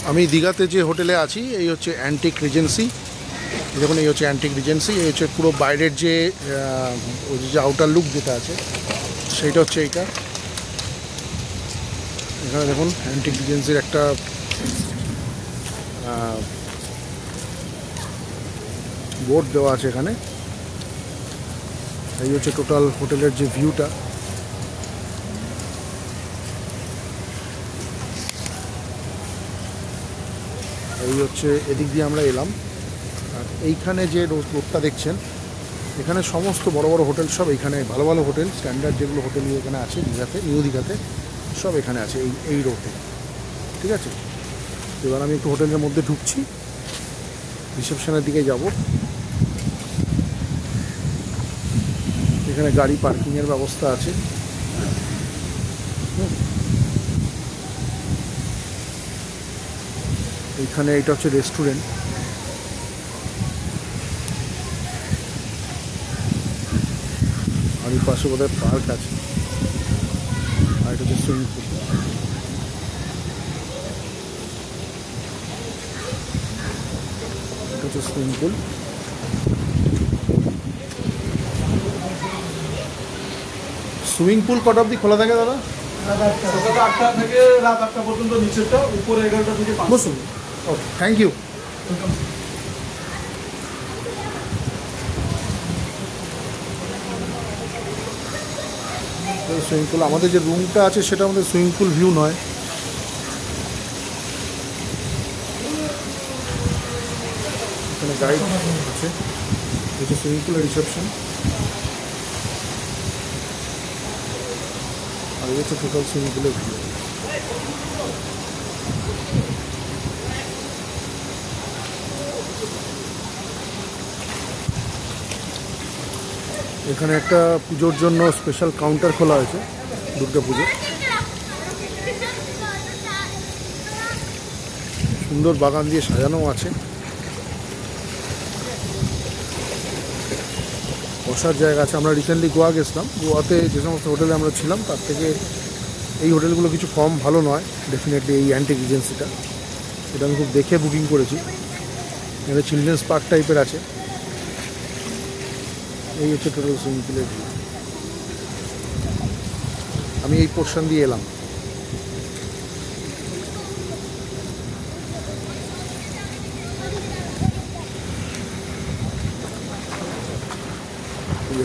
আমি দীঘাতে যে হোটেলে আছি এই হচ্ছে অ্যান্টিক রিজেন্সি। দেখুন এই হচ্ছে অ্যান্টিক রিজেন্সি। এই হচ্ছে পুরো বাইরের যে ওই যে আউটার লুক যেটা আছে সেইটা হচ্ছে এইটা। এখানে দেখুন অ্যান্টিক রিজেন্সির একটা বোর্ড দেওয়া আছে এখানে। এই হচ্ছে টোটাল হোটেলের যে ভিউটা। এই হচ্ছে এদিক দিয়ে আমরা এলাম। আর এইখানে যে রোডটা দেখছেন এখানে সমস্ত বড় বড় হোটেল সব এইখানে, ভালো ভালো হোটেল স্ট্যান্ডার্ড যেগুলো হোটেল এখানে আছে দীঘাতে, নিউ দীঘাতে সব এখানে আছে এই রোডে। ঠিক আছে, এবার আমি একটু হোটেলের মধ্যে ঢুকছি, রিসেপশনের দিকে যাব। এখানে গাড়ি পার্কিংয়ের ব্যবস্থা আছে। এইখানে এটা হচ্ছে রেস্টুরেন্ট। আর এই পাশে বোধহয় পার্ক আছে। আর এটা হচ্ছে সুইমিং পুল। এটা হচ্ছে সুইমিং পুল। সুইমিং পুল কটা অবধি খোলা থাকে দাদা? সকাল 8টা থেকে রাত 8টা পর্যন্ত, নিচেরটা উপরে 11টা থেকে 5টা। বসুন। ওকে, থ্যাংক ইউ। সুইমিং পুল, আমাদের যে রুমটা আছে সেটা আমাদের সুইমিং পুল ভিউ নয়। এখানে গাইড আছে। এটা সুইমিং পুলের রিসেপশন। আর এই হচ্ছে টোটাল সুইমিং পুলের ভিউ। এখানে একটা পুজোর জন্য স্পেশাল কাউন্টার খোলা হয়েছে, দুর্গা পুজো। সুন্দর বাগান দিয়ে সাজানো আছে। বসার জায়গা আছে। আমরা রিসেন্টলি গোয়া গেছিলাম। গোয়াতে যে সমস্ত হোটেলে আমরা ছিলাম তার থেকে এই হোটেলগুলো কিছু কম ভালো নয় ডেফিনেটলি। এই অ্যান্টিক রিজেন্সিটা, এটা আমি খুব দেখে বুকিং করেছি। এখানে চিলড্রেন্স পার্ক টাইপের আছে। এই হচ্ছে টোটাল সুইমিং পুলের ভিউ। আমি এই পোর্শন দিয়ে এলাম।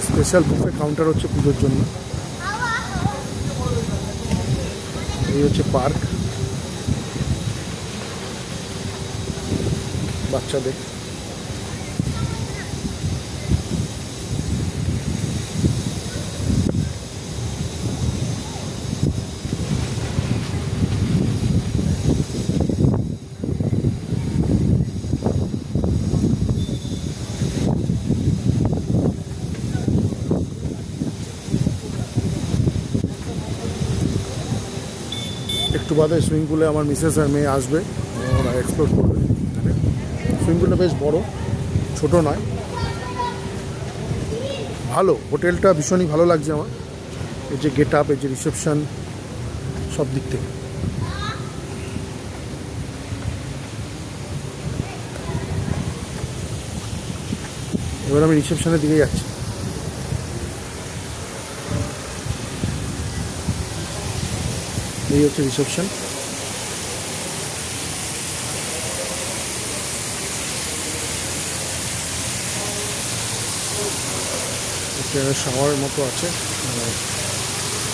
স্পেশাল বুফে কাউন্টার হচ্ছে পুজোর জন্য। এই হচ্ছে পার্ক বাচ্চাদের। একটু বাদে সুইমিং পুলে আমার মিসেস আর মেয়ে আসবে, ওরা এক্সপ্লোর করবে। সুইমিং পুলটা বেশ বড়, ছোট নয়, ভালো। হোটেলটা ভীষণই ভালো লাগছে আমার। এই যে গেট আপ, এই যে রিসেপশন, সব দিক থেকে। এবার আমি রিসেপশনের দিকে যাচ্ছি। এই হচ্ছে রিসেপশন। এখানে শাওয়ারের মতো আছে,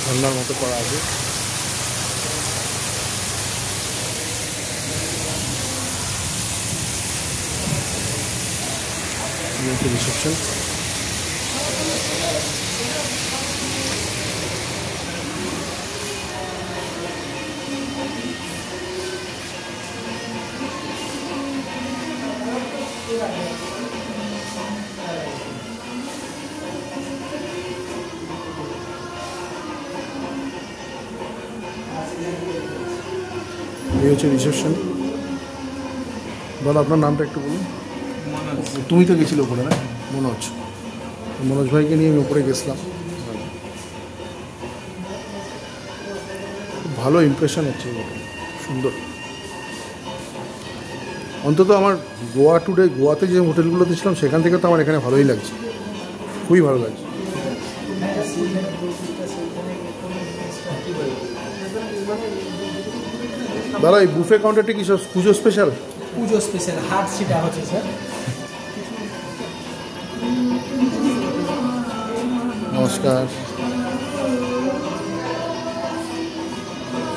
ঠান্ডার মতো করা আছে। রিসেপশন। এই হচ্ছে রিসেপশন। দাদা আপনার নামটা একটু বলুন। তুমি তো গেছিলে উপরে না? মনোজ। মনোজ ভাইকে নিয়ে আমি উপরে গেছিলাম। খুব ভালো ইমপ্রেশন হচ্ছে, সুন্দর। অন্তত আমার গোয়াতে যে হোটেলগুলোতে ছিলাম সেখান থেকে তো আমার এখানে ভালোই লাগছে, খুবই ভালো লাগছে। দাদা এই বুফে কাউন্টারটা কি সব পুজো স্পেশাল? পুজো স্পেশাল হাট সেটা হচ্ছে স্যার। নমস্কার।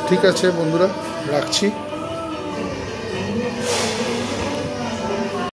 ঠিক আছে বন্ধুরা, রাখছি।